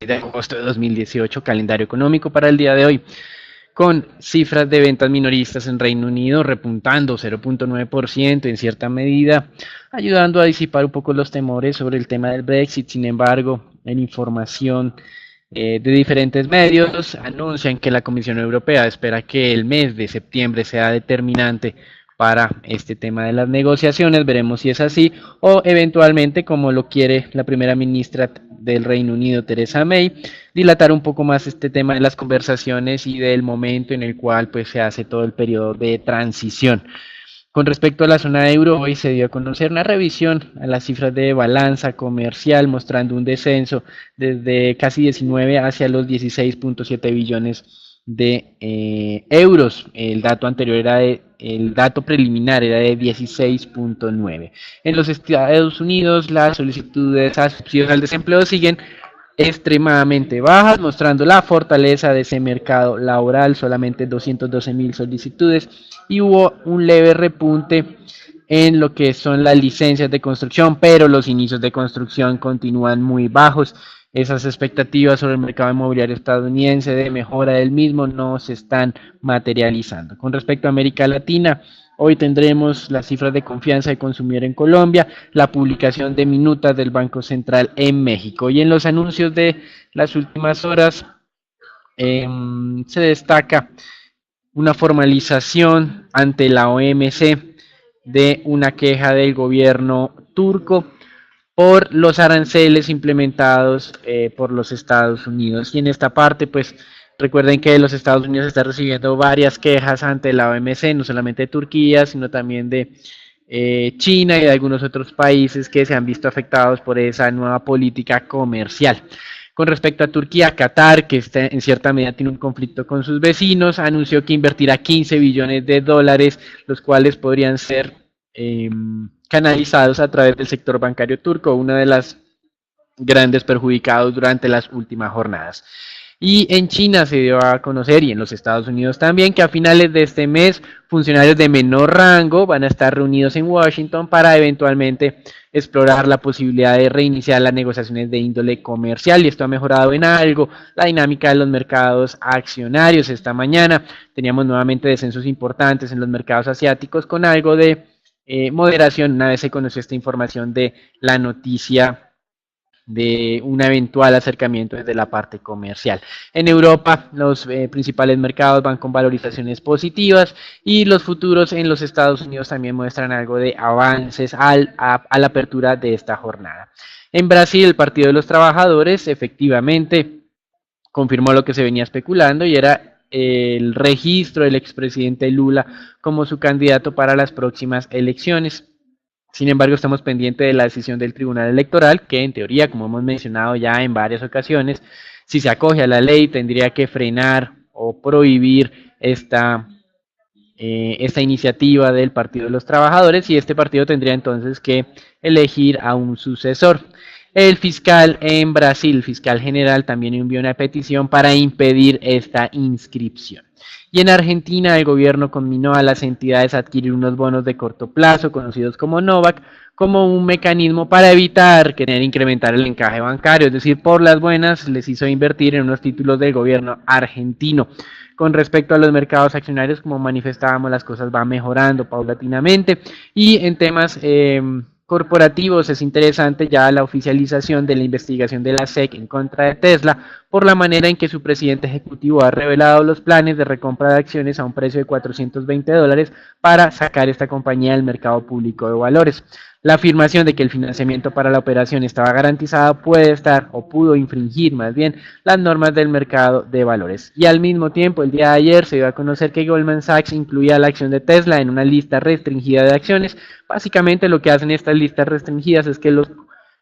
de agosto de 2018, calendario económico para el día de hoy, con cifras de ventas minoristas en Reino Unido repuntando 0.9% en cierta medida, ayudando a disipar un poco los temores sobre el tema del Brexit. Sin embargo, en información de diferentes medios anuncian que la Comisión Europea espera que el mes de septiembre sea determinante para este tema de las negociaciones. Veremos si es así o eventualmente, como lo quiere la primera ministra del Reino Unido, Theresa May, dilatar un poco más este tema de las conversaciones y del momento en el cual pues se hace todo el periodo de transición. Con respecto a la zona euro, hoy se dio a conocer una revisión a las cifras de balanza comercial, mostrando un descenso desde casi 19 hacia los 16.7 billones de euros. El dato anterior el dato preliminar era de 16.9. En los Estados Unidos, las solicitudes a subsidios al desempleo siguen extremadamente bajas, mostrando la fortaleza de ese mercado laboral, solamente 212.000 solicitudes, y hubo un leve repunte en lo que son las licencias de construcción, pero los inicios de construcción continúan muy bajos. Esas expectativas sobre el mercado inmobiliario estadounidense de mejora del mismo no se están materializando. Con respecto a América Latina, hoy tendremos las cifras de confianza de consumidor en Colombia, la publicación de minutas del Banco Central en México. Y en los anuncios de las últimas horas se destaca una formalización ante la OMC de una queja del gobierno turco por los aranceles implementados por los Estados Unidos. Y en esta parte, pues recuerden que los Estados Unidos está recibiendo varias quejas ante la OMC, no solamente de Turquía, sino también de China y de algunos otros países que se han visto afectados por esa nueva política comercial. Con respecto a Turquía, Qatar, que está en cierta medida tiene un conflicto con sus vecinos, anunció que invertirá 15 billones de dólares, los cuales podrían ser canalizados a través del sector bancario turco, una de las grandes perjudicados durante las últimas jornadas. Y en China se dio a conocer, y en los Estados Unidos también, que a finales de este mes funcionarios de menor rango van a estar reunidos en Washington para eventualmente explorar la posibilidad de reiniciar las negociaciones de índole comercial, y esto ha mejorado en algo la dinámica de los mercados accionarios. Esta mañana teníamos nuevamente descensos importantes en los mercados asiáticos con algo de moderación una vez se conoció esta información de la noticia de un eventual acercamiento desde la parte comercial. En Europa, los principales mercados van con valorizaciones positivas, y los futuros en los Estados Unidos también muestran algo de avances a la apertura de esta jornada. En Brasil, el Partido de los Trabajadores efectivamente confirmó lo que se venía especulando, y era el registro del expresidente Lula como su candidato para las próximas elecciones. Sin embargo, estamos pendientes de la decisión del Tribunal Electoral, que en teoría, como hemos mencionado ya en varias ocasiones, si se acoge a la ley, tendría que frenar o prohibir esta iniciativa del Partido de los Trabajadores, y este partido tendría entonces que elegir a un sucesor. El fiscal en Brasil, el fiscal general, también envió una petición para impedir esta inscripción. Y en Argentina, el gobierno conminó a las entidades a adquirir unos bonos de corto plazo, conocidos como Novak, como un mecanismo para evitar querer incrementar el encaje bancario, es decir, por las buenas les hizo invertir en unos títulos del gobierno argentino. Con respecto a los mercados accionarios, como manifestábamos, las cosas van mejorando paulatinamente, y en temas corporativos es interesante ya la oficialización de la investigación de la SEC en contra de Tesla por la manera en que su presidente ejecutivo ha revelado los planes de recompra de acciones a un precio de $420 para sacar esta compañía del mercado público de valores. La afirmación de que el financiamiento para la operación estaba garantizado puede estar o pudo infringir más bien las normas del mercado de valores. Y al mismo tiempo, el día de ayer se dio a conocer que Goldman Sachs incluía la acción de Tesla en una lista restringida de acciones. Básicamente lo que hacen estas listas restringidas es que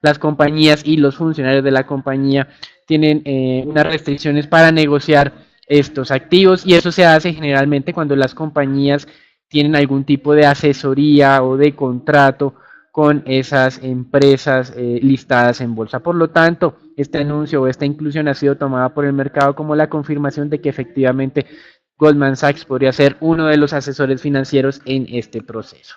las compañías y los funcionarios de la compañía tienen unas restricciones para negociar estos activos, y eso se hace generalmente cuando las compañías tienen algún tipo de asesoría o de contrato con esas empresas listadas en bolsa. Por lo tanto, este anuncio o esta inclusión ha sido tomada por el mercado como la confirmación de que efectivamente Goldman Sachs podría ser uno de los asesores financieros en este proceso.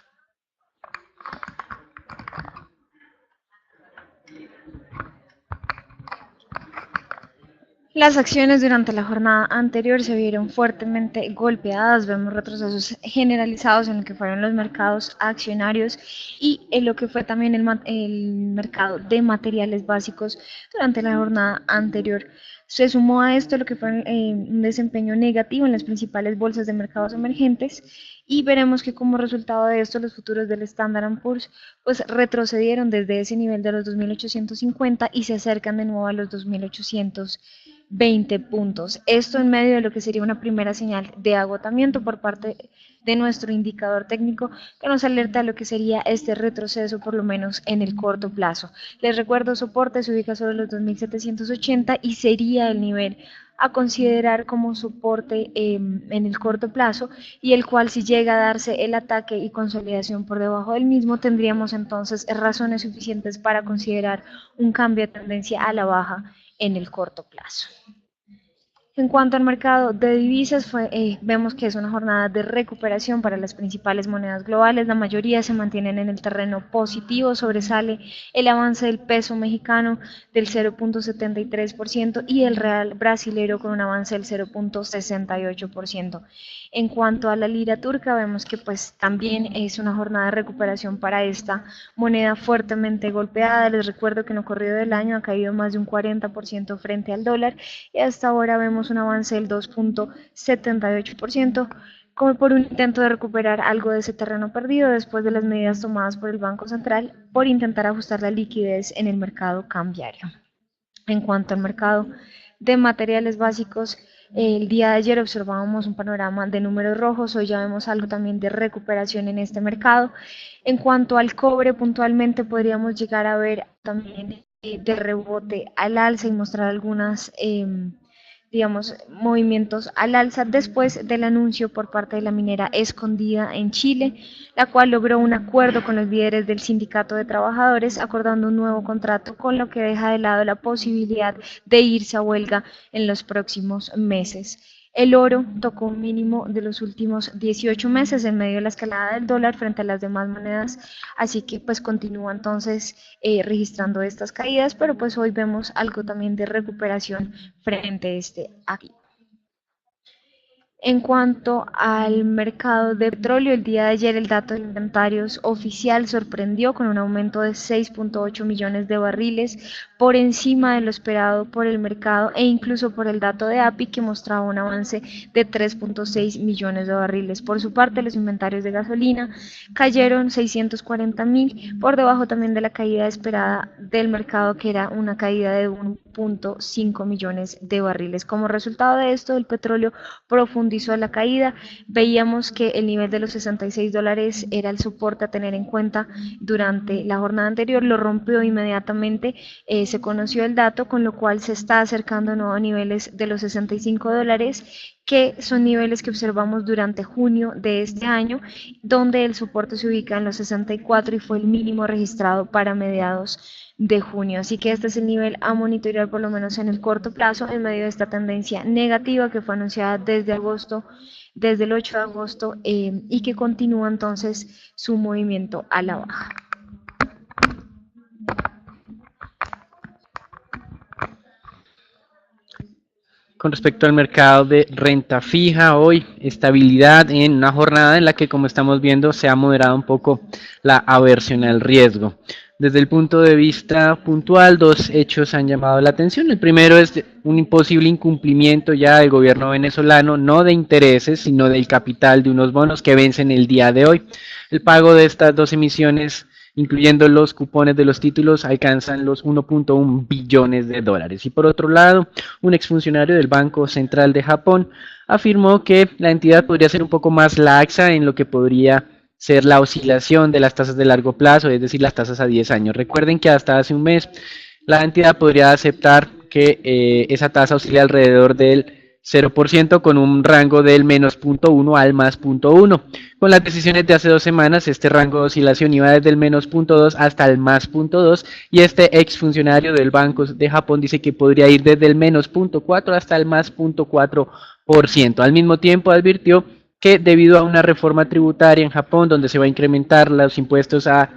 Las acciones durante la jornada anterior se vieron fuertemente golpeadas, vemos retrocesos generalizados en lo que fueron los mercados accionarios y en lo que fue también el mercado de materiales básicos durante la jornada anterior. Se sumó a esto lo que fue un desempeño negativo en las principales bolsas de mercados emergentes y veremos que como resultado de esto los futuros del Standard Poor's pues retrocedieron desde ese nivel de los 2.850 y se acercan de nuevo a los 2.820 puntos. Esto en medio de lo que sería una primera señal de agotamiento por parte de nuestro indicador técnico que nos alerta de lo que sería este retroceso por lo menos en el corto plazo. Les recuerdo, soporte se ubica sobre los 2.780 y sería el nivel a considerar como soporte en el corto plazo y el cual si llega a darse el ataque y consolidación por debajo del mismo tendríamos entonces razones suficientes para considerar un cambio de tendencia a la baja en el corto plazo. En cuanto al mercado de divisas, vemos que es una jornada de recuperación para las principales monedas globales. La mayoría se mantienen en el terreno positivo. Sobresale el avance del peso mexicano del 0.73% y el real brasilero con un avance del 0.68%. En cuanto a la lira turca, vemos que pues también es una jornada de recuperación para esta moneda fuertemente golpeada. Les recuerdo que en lo corrido del año ha caído más de un 40% frente al dólar y hasta ahora vemos un avance del 2.78% como por un intento de recuperar algo de ese terreno perdido después de las medidas tomadas por el Banco Central por intentar ajustar la liquidez en el mercado cambiario. En cuanto al mercado de materiales básicos, el día de ayer observábamos un panorama de números rojos, hoy ya vemos algo también de recuperación en este mercado. En cuanto al cobre, puntualmente podríamos llegar a ver también de rebote al alza y mostrar algunas digamos, movimientos al alza después del anuncio por parte de la minera Escondida en Chile, la cual logró un acuerdo con los líderes del sindicato de trabajadores acordando un nuevo contrato, con lo que deja de lado la posibilidad de irse a huelga en los próximos meses. El oro tocó un mínimo de los últimos 18 meses en medio de la escalada del dólar frente a las demás monedas, así que pues continúa entonces registrando estas caídas, pero pues hoy vemos algo también de recuperación frente a este aquí. En cuanto al mercado de petróleo, el día de ayer el dato de inventarios oficial sorprendió con un aumento de 6.8 millones de barriles por encima de lo esperado por el mercado e incluso por el dato de API que mostraba un avance de 3.6 millones de barriles. Por su parte, los inventarios de gasolina cayeron 640.000 por debajo también de la caída esperada del mercado que era una caída de 1.5 millones de barriles. Como resultado de esto, el petróleo profundizó la caída. Veíamos que el nivel de los $66 era el soporte a tener en cuenta durante la jornada anterior, lo rompió inmediatamente, se conoció el dato, con lo cual se está acercando a nuevos niveles de los $65, que son niveles que observamos durante junio de este año, donde el soporte se ubica en los 64 y fue el mínimo registrado para mediados de junio. Así que este es el nivel a monitorear por lo menos en el corto plazo en medio de esta tendencia negativa que fue anunciada desde agosto, desde el 8 de agosto y que continúa entonces su movimiento a la baja. Con respecto al mercado de renta fija, hoy estabilidad en una jornada en la que, como estamos viendo, se ha moderado un poco la aversión al riesgo. Desde el punto de vista puntual, dos hechos han llamado la atención. El primero es un posible incumplimiento ya del gobierno venezolano, no de intereses, sino del capital de unos bonos que vencen el día de hoy. El pago de estas dos emisiones, incluyendo los cupones de los títulos, alcanzan los 1.1 billones de dólares. Y por otro lado, un exfuncionario del Banco Central de Japón afirmó que la entidad podría ser un poco más laxa en lo que podría ser la oscilación de las tasas de largo plazo, es decir, las tasas a 10 años. Recuerden que hasta hace un mes la entidad podría aceptar que esa tasa oscila alrededor del 0% con un rango del menos 0.1 al más 0.1. Con las decisiones de hace 2 semanas, este rango de oscilación iba desde el menos 0.2 hasta el más 0.2 y este exfuncionario del Banco de Japón dice que podría ir desde el menos 0.4 hasta el más 0.4%. Al mismo tiempo advirtió que debido a una reforma tributaria en Japón donde se va a incrementar los impuestos a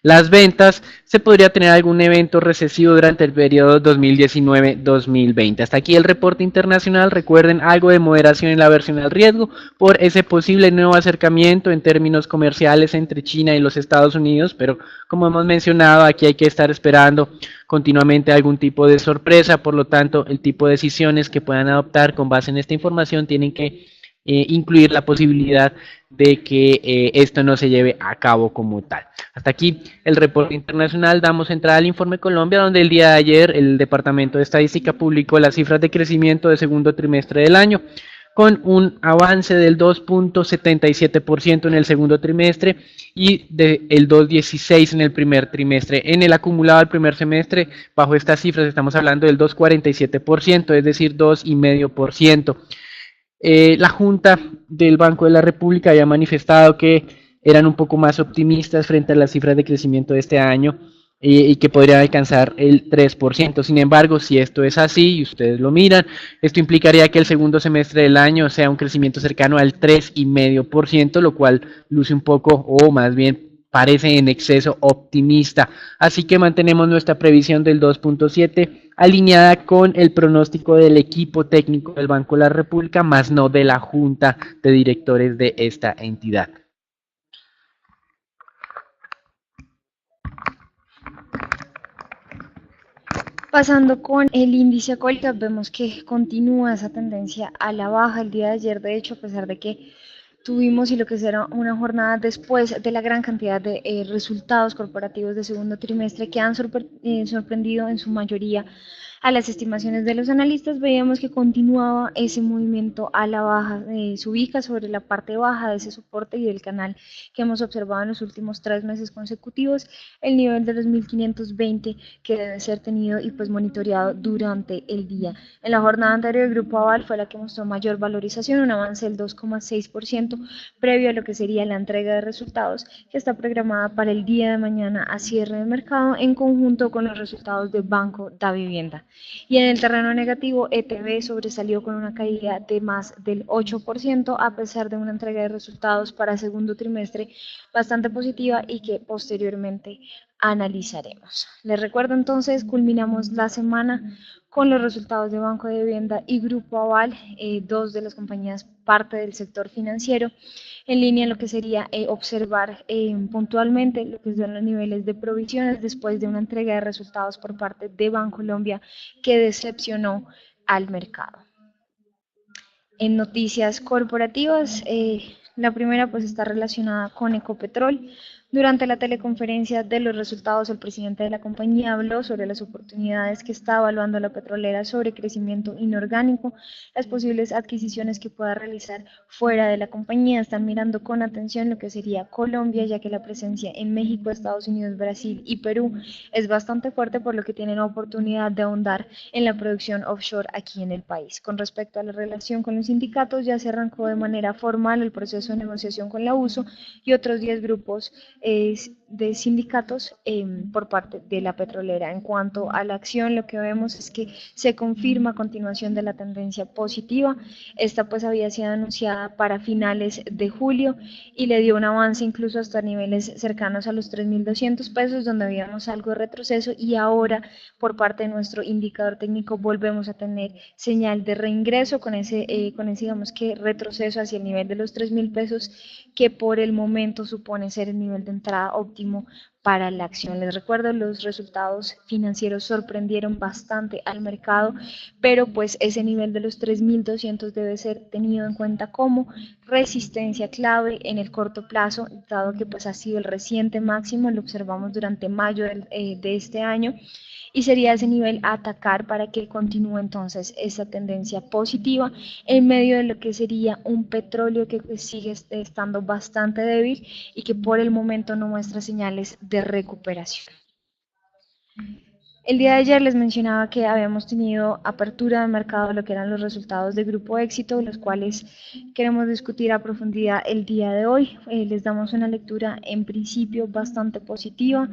las ventas, se podría tener algún evento recesivo durante el periodo 2019-2020. Hasta aquí el reporte internacional. Recuerden algo de moderación en la aversión al riesgo por ese posible nuevo acercamiento en términos comerciales entre China y los Estados Unidos, pero como hemos mencionado, aquí hay que estar esperando continuamente algún tipo de sorpresa, por lo tanto, el tipo de decisiones que puedan adoptar con base en esta información tienen que incluir la posibilidad de que esto no se lleve a cabo como tal. Hasta aquí el reporte internacional. Damos entrada al informe Colombia, donde el día de ayer el Departamento de Estadística publicó las cifras de crecimiento del segundo trimestre del año, con un avance del 2.77% en el segundo trimestre y del 2.16% en el primer trimestre. En el acumulado del primer semestre, bajo estas cifras estamos hablando del 2.47%, es decir, 2,5%. La Junta del Banco de la República había manifestado que eran un poco más optimistas frente a las cifras de crecimiento de este año y que podrían alcanzar el 3%. Sin embargo, si esto es así y ustedes lo miran, esto implicaría que el segundo semestre del año sea un crecimiento cercano al 3,5%, lo cual luce un poco, o más bien parece en exceso optimista. Así que mantenemos nuestra previsión del 2,7 alineada con el pronóstico del equipo técnico del Banco de la República, más no de la Junta de Directores de esta entidad. Pasando con el índice Colcap, vemos que continúa esa tendencia a la baja el día de ayer, de hecho, a pesar de que tuvimos y lo que será una jornada después de la gran cantidad de resultados corporativos de segundo trimestre que han sorprendido en su mayoría a las estimaciones de los analistas, veíamos que continuaba ese movimiento a la baja, se ubica sobre la parte baja de ese soporte y del canal que hemos observado en los últimos 3 meses consecutivos, el nivel de los 1520 que debe ser tenido y pues monitoreado durante el día. En la jornada anterior el Grupo Aval fue la que mostró mayor valorización, un avance del 2,6% previo a lo que sería la entrega de resultados que está programada para el día de mañana a cierre de mercado en conjunto con los resultados de Banco da Vivienda. Y en el terreno negativo, ETB sobresalió con una caída de más del 8% a pesar de una entrega de resultados para segundo trimestre bastante positiva y que posteriormente analizaremos. Les recuerdo entonces, culminamos la semana con los resultados de Banco de Vivienda y Grupo Aval, dos de las compañías parte del sector financiero, en línea en lo que sería observar puntualmente lo que son los niveles de provisiones después de una entrega de resultados por parte de Bancolombia que decepcionó al mercado. En noticias corporativas, la primera pues está relacionada con Ecopetrol. Durante la teleconferencia de los resultados, el presidente de la compañía habló sobre las oportunidades que está evaluando la petrolera sobre crecimiento inorgánico, las posibles adquisiciones que pueda realizar fuera de la compañía. Están mirando con atención lo que sería Colombia, ya que la presencia en México, Estados Unidos, Brasil y Perú es bastante fuerte, por lo que tienen la oportunidad de ahondar en la producción offshore aquí en el país. Con respecto a la relación con los sindicatos, ya se arrancó de manera formal el proceso de negociación con la USO y otros 10 grupos de sindicatos por parte de la petrolera. En cuanto a la acción, lo que vemos es que se confirma a continuación de la tendencia positiva. Esta pues había sido anunciada para finales de julio y le dio un avance incluso hasta niveles cercanos a los 3.200 pesos, donde habíamos algo de retroceso, y ahora por parte de nuestro indicador técnico volvemos a tener señal de reingreso con ese digamos que retroceso hacia el nivel de los 3.000 pesos, que por el momento supone ser el nivel de entrada óptimo para la acción. Les recuerdo, los resultados financieros sorprendieron bastante al mercado, pero pues ese nivel de los 3.200 debe ser tenido en cuenta como resistencia clave en el corto plazo, dado que pues ha sido el reciente máximo, lo observamos durante mayo de este año, y sería ese nivel a atacar para que continúe entonces esa tendencia positiva en medio de lo que sería un petróleo que sigue estando bastante débil y que por el momento no muestra señales de recuperación. El día de ayer les mencionaba que habíamos tenido apertura de mercado, lo que eran los resultados de Grupo Éxito, los cuales queremos discutir a profundidad el día de hoy. Les damos una lectura en principio bastante positiva.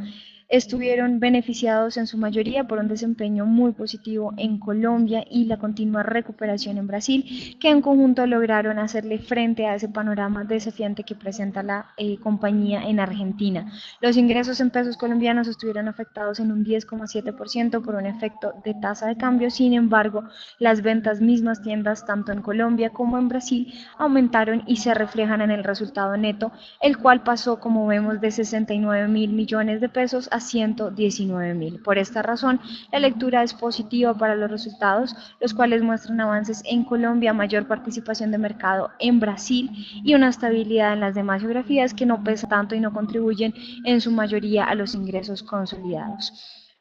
estuvieron beneficiados en su mayoría por un desempeño muy positivo en Colombia y la continua recuperación en Brasil, que en conjunto lograron hacerle frente a ese panorama desafiante que presenta la compañía en Argentina. Los ingresos en pesos colombianos estuvieron afectados en un 10,7% por un efecto de tasa de cambio. Sin embargo, las ventas mismas tiendas tanto en Colombia como en Brasil aumentaron y se reflejan en el resultado neto, el cual pasó, como vemos, de 69.000 millones de pesos a 119.000. Por esta razón, la lectura es positiva para los resultados, los cuales muestran avances en Colombia, mayor participación de mercado en Brasil y una estabilidad en las demás geografías que no pesa tanto y no contribuyen en su mayoría a los ingresos consolidados.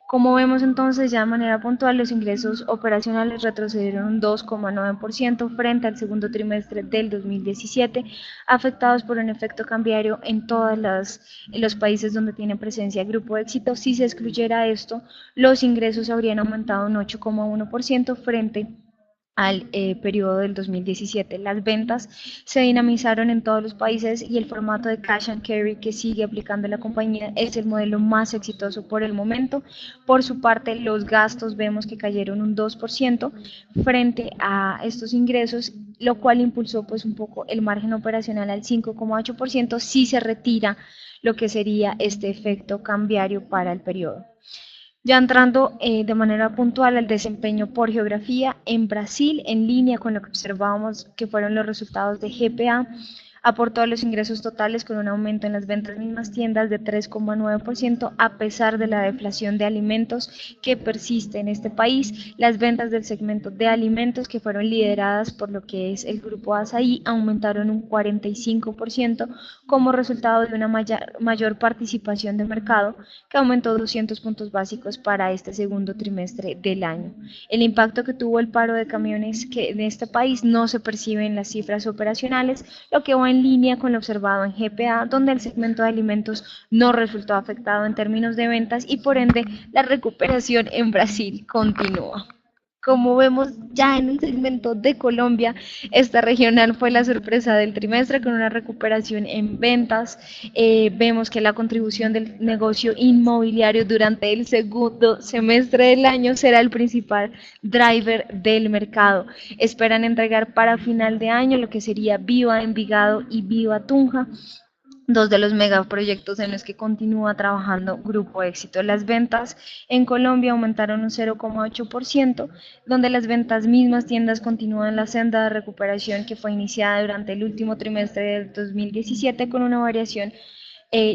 Como vemos entonces ya de manera puntual, los ingresos operacionales retrocedieron un 2,9% frente al segundo trimestre del 2017, afectados por un efecto cambiario en los países donde tiene presencia Grupo Éxito. Si se excluyera esto, los ingresos habrían aumentado un 8,1% frente al periodo del 2017. Las ventas se dinamizaron en todos los países y el formato de cash and carry que sigue aplicando la compañía es el modelo más exitoso por el momento. Por su parte, los gastos vemos que cayeron un 2% frente a estos ingresos, lo cual impulsó pues un poco el margen operacional al 5,8% si se retira lo que sería este efecto cambiario para el periodo. Ya entrando de manera puntual al desempeño por geografía, en Brasil, en línea con lo que observábamos que fueron los resultados de GPA, aportó a los ingresos totales con un aumento en las ventas mismas tiendas de 3,9% a pesar de la deflación de alimentos que persiste en este país. Las ventas del segmento de alimentos, que fueron lideradas por lo que es el grupo Asaí, aumentaron un 45% como resultado de una mayor participación de mercado, que aumentó 200 puntos básicos para este segundo trimestre del año. El impacto que tuvo el paro de camiones que en este país no se percibe en las cifras operacionales, lo que va en línea con lo observado en GPA, donde el segmento de alimentos no resultó afectado en términos de ventas y por ende la recuperación en Brasil continúa. Como vemos ya en el segmento de Colombia, esta regional fue la sorpresa del trimestre con una recuperación en ventas. Vemos que la contribución del negocio inmobiliario durante el segundo semestre del año será el principal driver del mercado. Esperan entregar para final de año lo que sería Viva Envigado y Viva Tunja, dos de los megaproyectos en los que continúa trabajando Grupo Éxito. Las ventas en Colombia aumentaron un 0,8%, donde las ventas mismas tiendas continúan la senda de recuperación que fue iniciada durante el último trimestre del 2017 con una variación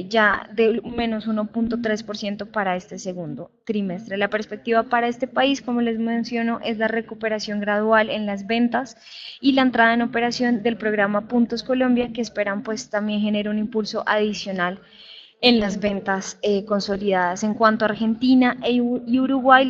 ya de menos 1,3% para este segundo trimestre. La perspectiva para este país, como les menciono, es la recuperación gradual en las ventas y la entrada en operación del programa Puntos Colombia, que esperan pues también genere un impulso adicional en las ventas consolidadas. En cuanto a Argentina y Uruguay,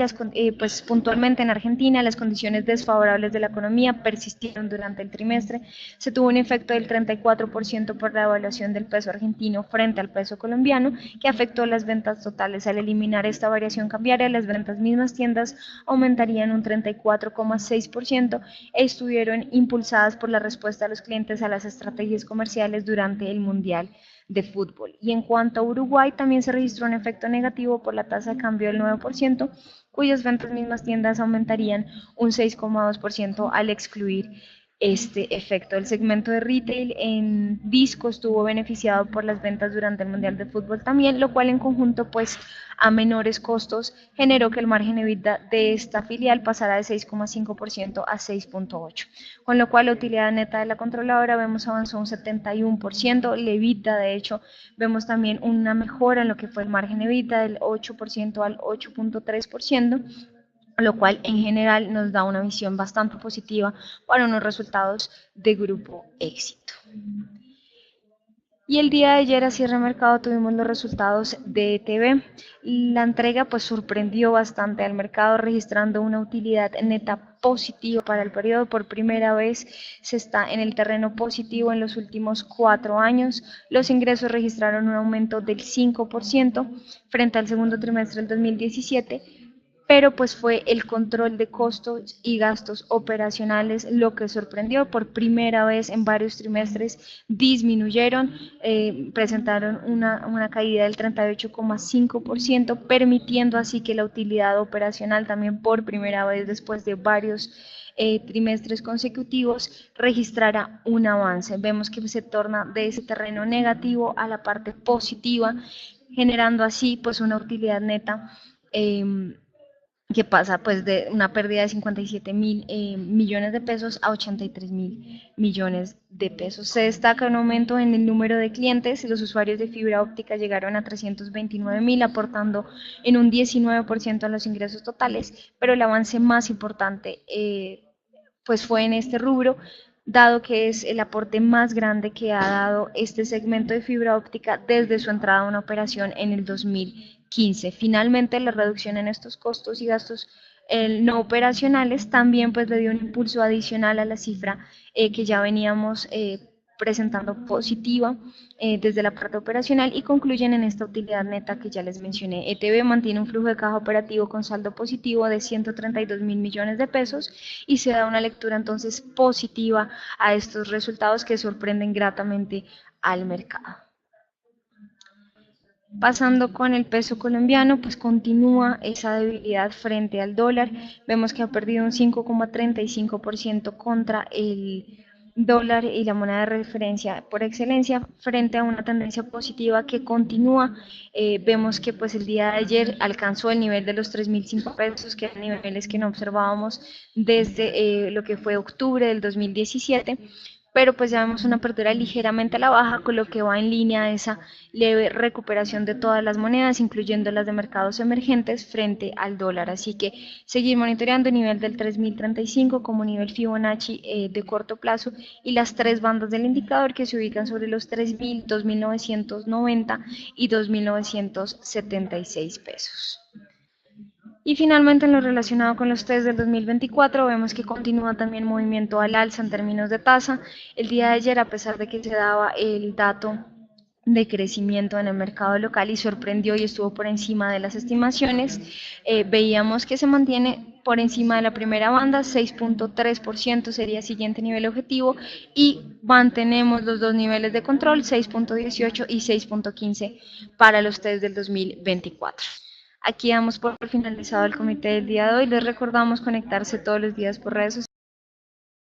pues puntualmente en Argentina las condiciones desfavorables de la economía persistieron durante el trimestre. Se tuvo un efecto del 34% por la devaluación del peso argentino frente al peso colombiano, que afectó las ventas totales. Al eliminar esta variación cambiaria, las ventas mismas tiendas aumentarían un 34,6% e estuvieron impulsadas por la respuesta de los clientes a las estrategias comerciales durante el Mundial de fútbol. Y en cuanto a Uruguay, también se registró un efecto negativo por la tasa de cambio del 9%, cuyas ventas mismas tiendas aumentarían un 6,2% al excluir este efecto. El segmento de retail en disco estuvo beneficiado por las ventas durante el Mundial de Fútbol también, lo cual en conjunto pues a menores costos generó que el margen EBITDA de esta filial pasara de 6,5% a 6,8%, con lo cual la utilidad neta de la controladora vemos avanzó un 71%, el EBITDA de hecho vemos también una mejora en lo que fue el margen EBITDA del 8% al 8,3%, lo cual en general nos da una visión bastante positiva para unos resultados de Grupo Éxito. Y el día de ayer a cierre de mercado tuvimos los resultados de ETB. La entrega pues sorprendió bastante al mercado, registrando una utilidad neta positiva para el periodo. Por primera vez se está en el terreno positivo en los últimos 4 años. Los ingresos registraron un aumento del 5% frente al segundo trimestre del 2017, pero pues fue el control de costos y gastos operacionales lo que sorprendió. Por primera vez en varios trimestres disminuyeron, presentaron una caída del 38,5%, permitiendo así que la utilidad operacional también por primera vez después de varios trimestres consecutivos registrara un avance. Vemos que se torna de ese terreno negativo a la parte positiva, generando así pues una utilidad neta que pasa pues de una pérdida de 57.000 millones de pesos a 83.000 millones de pesos. Se destaca un aumento en el número de clientes, los usuarios de fibra óptica llegaron a 329.000, aportando en un 19% a los ingresos totales, pero el avance más importante pues fue en este rubro, dado que es el aporte más grande que ha dado este segmento de fibra óptica desde su entrada a una operación en el 2015. Finalmente, la reducción en estos costos y gastos no operacionales también pues le dio un impulso adicional a la cifra que ya veníamos presentando positiva desde la parte operacional y concluyen en esta utilidad neta que ya les mencioné. ETB mantiene un flujo de caja operativo con saldo positivo de 132.000 millones de pesos y se da una lectura entonces positiva a estos resultados que sorprenden gratamente al mercado. Pasando con el peso colombiano, pues continúa esa debilidad frente al dólar. Vemos que ha perdido un 5,35% contra el dólar y la moneda de referencia por excelencia frente a una tendencia positiva que continúa. Vemos que pues el día de ayer alcanzó el nivel de los 3.005 pesos, que eran niveles que no observábamos desde lo que fue octubre del 2017, pero pues ya vemos una apertura ligeramente a la baja, con lo que va en línea a esa leve recuperación de todas las monedas, incluyendo las de mercados emergentes frente al dólar. Así que seguir monitoreando el nivel del 3.035 como nivel Fibonacci de corto plazo y las tres bandas del indicador que se ubican sobre los 3.000, 2.990 y 2.976 pesos. Y finalmente, en lo relacionado con los test del 2024, vemos que continúa también movimiento al alza en términos de tasa. El día de ayer, a pesar de que se daba el dato de crecimiento en el mercado local y sorprendió y estuvo por encima de las estimaciones, veíamos que se mantiene por encima de la primera banda, 6,3% sería el siguiente nivel objetivo, y mantenemos los dos niveles de control, 6,18 y 6,15 para los test del 2024. Aquí damos por finalizado el comité del día de hoy. Les recordamos conectarse todos los días por redes sociales